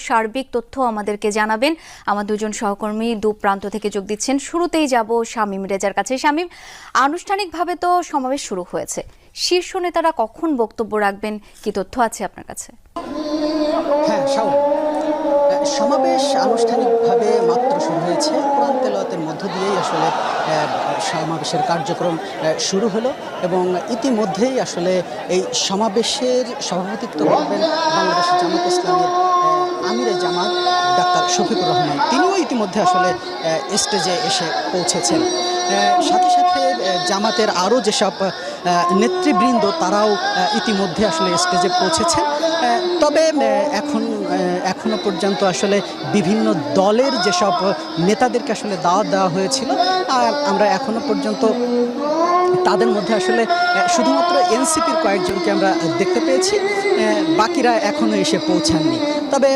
সার্বিক তথ্য আমাদেরকে জানাবেন। আমার দুজন সহকর্মী দু প্রান্ত থেকে যোগ দিচ্ছেন। শুরুতেই যাব শামীম রেজার কাছে। শামীম, আনুষ্ঠানিকভাবে তো সমাবেশ শুরু হয়েছে, শীর্ষ নেতারা কখন বক্তব্য রাখবেন, কি তথ্য আছে আপনার কাছে? হ্যাঁ, সমাবেশ আনুষ্ঠানিকভাবে মাত্র শুরু হয়েছে। কোরআন তেলাওয়াতের মধ্য দিয়েই আসলে সমাবেশের কার্যক্রম শুরু হলো এবং ইতিমধ্যেই আসলে এই সমাবেশের সভাপতিত্ব করবেন বাংলাদেশ জামাত ইসলামের আমিরে জামাত ডাক্তার শফিকুর রহমান। তিনিও ইতিমধ্যে আসলে স্টেজে এসে পৌঁছেছেন। সাথে সাথে জামাতের আরও যেসব নেতৃবৃন্দ তারাও ইতিমধ্যে আসলে স্টেজে পৌঁছেছেন। তবে এখনো পর্যন্ত আসলে বিভিন্ন দলের যেসব নেতাদেরকে আসলে দাওয়াত দেওয়া হয়েছিল, আমরা এখনো পর্যন্ত তাদের মধ্যে আসলে শুধুমাত্র এনসিপির কয়েকজনকে আমরা দেখতে পেয়েছি, বাকিরা এখনো এসে পৌঁছাননি। তবে